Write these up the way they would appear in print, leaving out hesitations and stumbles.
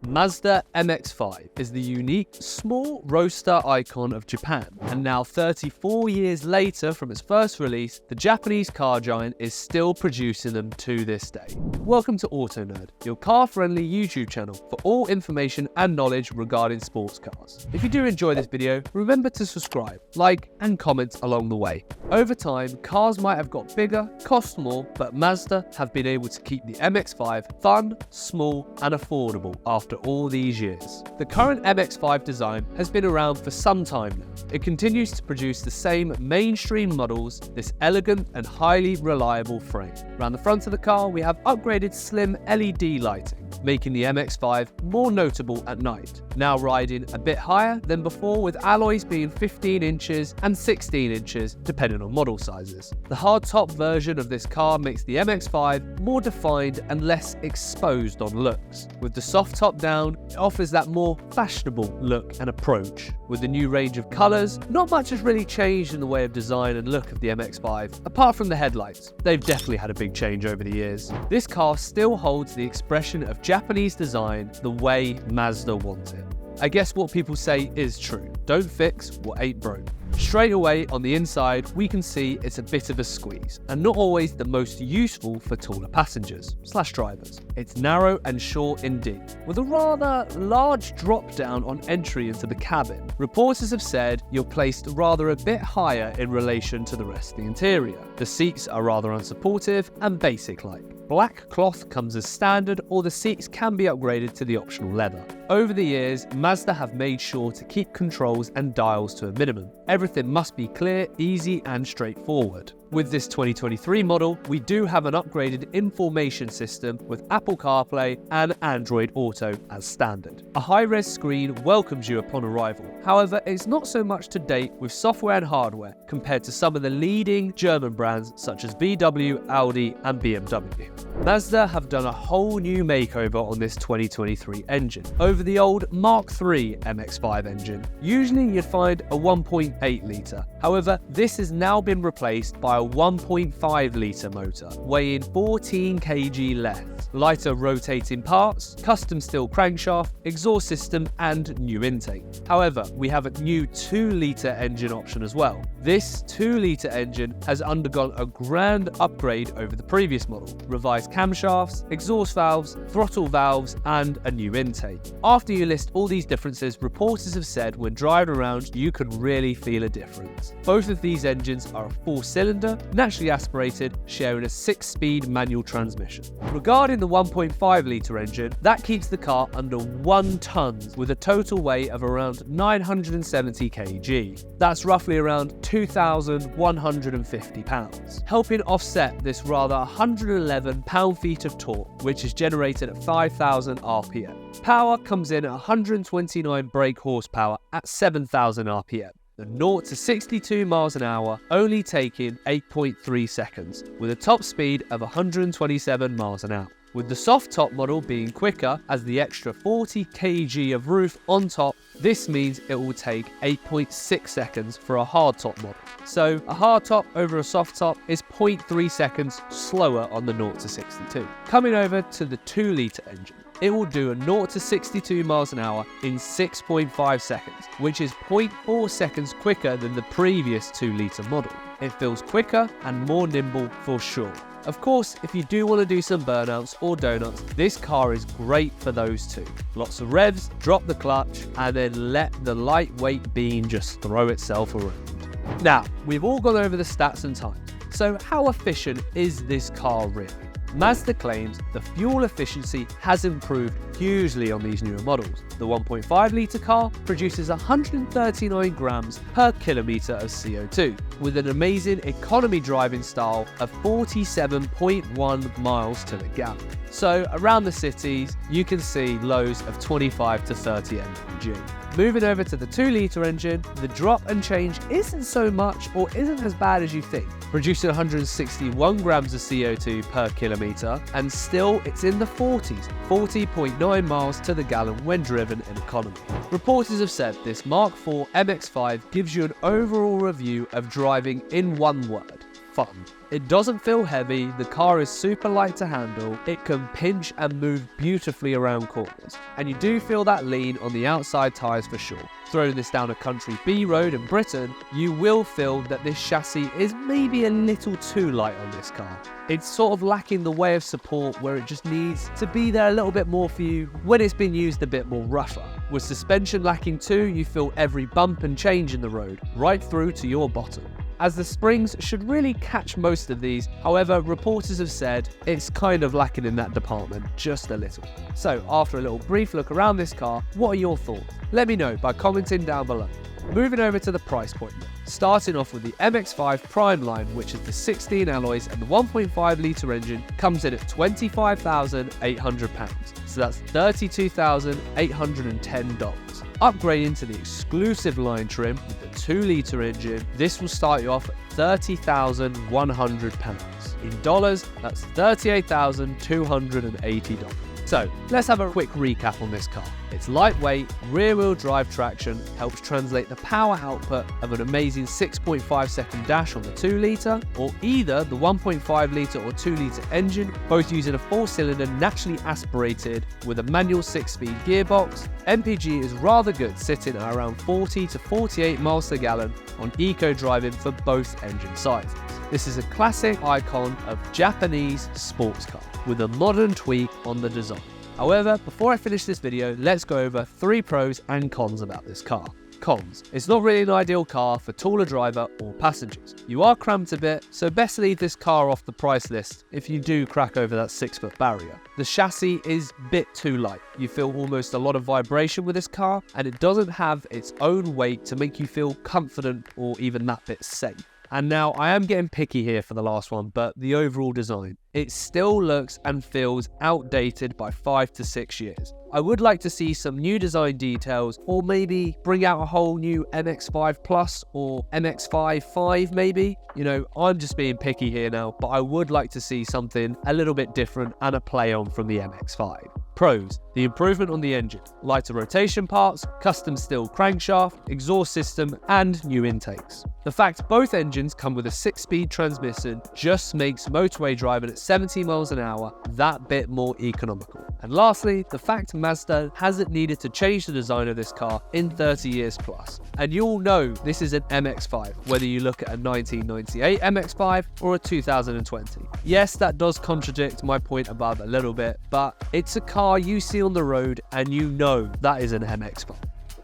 Mazda MX-5 is the unique, small roadster icon of Japan, and now 34 years later from its first release, the Japanese car giant is still producing them to this day. Welcome to AutoNerd, your car-friendly YouTube channel for all information and knowledge regarding sports cars. If you do enjoy this video, remember to subscribe, like, and comment along the way. Over time, cars might have got bigger, cost more, but Mazda have been able to keep the MX-5 fun, small, and affordable after all these years. The current MX-5 design has been around for some time now. It continues to produce the same mainstream models, this elegant and highly reliable frame. Around the front of the car, we have upgraded slim LED lighting, making the MX-5 more notable at night. Now riding a bit higher than before, with alloys being 15 inches and 16 inches depending on model sizes. The hardtop version of this car makes the MX-5 more defined and less exposed on looks. With the soft top down, it offers that more fashionable look and approach. With the new range of colours, not much has really changed in the way of design and look of the MX-5, apart from the headlights. They've definitely had a big change over the years. This car still holds the expression of Japanese design the way Mazda want it. I guess what people say is true. Don't fix what ain't broke. Straight away on the inside, we can see it's a bit of a squeeze, and not always the most useful for taller passengers / drivers. It's narrow and short indeed, with a rather large drop down on entry into the cabin. Reporters have said you're placed rather a bit higher in relation to the rest of the interior. The seats are rather unsupportive and basic-like. Black cloth comes as standard, or the seats can be upgraded to the optional leather. Over the years, Mazda have made sure to keep controls and dials to a minimum. Everything must be clear, easy, and straightforward. With this 2023 model, we do have an upgraded information system with Apple CarPlay and Android Auto as standard. A high-res screen welcomes you upon arrival. However, it's not so much to date with software and hardware compared to some of the leading German brands such as VW, Audi, and BMW. Mazda have done a whole new makeover on this 2023 engine. Over the old Mark III MX-5 engine, usually you'd find a 1.8 litre. However, this has now been replaced by a 1.5 litre motor, weighing 14 kg less. Lighter rotating parts, custom steel crankshaft, exhaust system, and new intake. However, we have a new 2 litre engine option as well. This 2 litre engine has undergone a grand upgrade over the previous model. Revised camshafts, exhaust valves, throttle valves, and a new intake. After you list all these differences, reporters have said when driving around you can really feel a difference. Both of these engines are a 4-cylinder, naturally aspirated, sharing a 6-speed manual transmission. Regarding the 1.5 litre engine, that keeps the car under 1 tonne with a total weight of around 970 kg. That's roughly around 2,150 pounds, helping offset this rather 111 pound-feet of torque, which is generated at 5,000 RPM. Power comes in at 129 brake horsepower at 7,000 RPM. The 0 to 62 miles an hour only taking 8.3 seconds, with a top speed of 127 miles an hour. With the soft top model being quicker, as the extra 40 kg of roof on top, this means it will take 8.6 seconds for a hard top model. So a hard top over a soft top is 0.3 seconds slower on the 0 to 62. Coming over to the 2 litre engine, it will do a 0 to 62 miles an hour in 6.5 seconds, which is 0.4 seconds quicker than the previous 2 litre model. It feels quicker and more nimble for sure. Of course, if you do want to do some burnouts or donuts, this car is great for those too. Lots of revs, drop the clutch, and then let the lightweight bean just throw itself around. Now, we've all gone over the stats and times, so how efficient is this car really? Mazda claims the fuel efficiency has improved hugely on these newer models. The 1.5 litre car produces 139 grams per kilometre of CO2, with an amazing economy driving style of 47.1 miles to the gallon. So around the cities, you can see lows of 25 to 30 mpg. Moving over to the 2 litre engine, the drop and change isn't so much or isn't as bad as you think, producing 161 grams of CO2 per kilometre, and still it's in the 40s, 40.9 miles to the gallon when driven in economy. Reporters have said this Mark IV MX-5 gives you an overall review of driving in one word: fun. It doesn't feel heavy, the car is super light to handle, it can pinch and move beautifully around corners, and you do feel that lean on the outside tyres for sure. Throwing this down a country B road in Britain, you will feel that this chassis is maybe a little too light on this car. It's sort of lacking the way of support where it just needs to be there a little bit more for you when it's been used a bit more rougher. With suspension lacking too, you feel every bump and change in the road, right through to your bottom. As the springs should really catch most of these, however, reporters have said it's kind of lacking in that department, just a little. So, after a little brief look around this car, what are your thoughts? Let me know by commenting down below. Moving over to the price point now. Starting off with the MX-5 Prime line, which is the 16 alloys and the 1.5 litre engine, comes in at £25,800. So that's $32,810. Upgrading to the exclusive line trim with the 2 litre engine, this will start you off at £30,100. In dollars, that's $38,280. So, let's have a quick recap on this car. Its lightweight, rear-wheel drive traction helps translate the power output of an amazing 6.5 second dash on the 2 litre, or either the 1.5 litre or 2 litre engine, both using a 4-cylinder naturally aspirated with a manual 6-speed gearbox. MPG is rather good, sitting at around 40 to 48 miles per gallon on eco driving for both engine sizes. This is a classic icon of Japanese sports car with a modern tweak on the design. However, before I finish this video, let's go over 3 pros and cons about this car. Cons. It's not really an ideal car for taller driver or passengers. You are cramped a bit, so best leave this car off the price list if you do crack over that 6-foot barrier. The chassis is a bit too light. You feel almost a lot of vibration with this car, and it doesn't have its own weight to make you feel confident or even that bit safe. And now, I am getting picky here for the last one, but the overall design. It still looks and feels outdated by 5 to 6 years. I would like to see some new design details, or maybe bring out a whole new MX-5 Plus or MX-5 maybe. You know, I'm just being picky here now, but I would like to see something a little bit different and a play on from the MX-5. Pros: the improvement on the engine, lighter rotation parts, custom steel crankshaft, exhaust system, and new intakes. The fact both engines come with a 6-speed transmission just makes motorway driving at 70 miles an hour that bit more economical. And lastly, the fact Mazda hasn't needed to change the design of this car in 30 years plus. And you all know this is an MX-5, whether you look at a 1998 MX-5 or a 2020. Yes, that does contradict my point above a little bit, but it's a car you see on the road and you know that is an MX-5.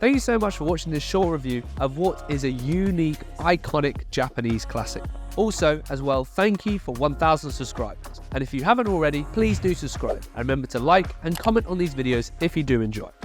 Thank you so much for watching this short review of what is a unique, iconic Japanese classic. Also, as well, thank you for 1,000 subscribers. And if you haven't already, please do subscribe. And remember to like and comment on these videos if you do enjoy.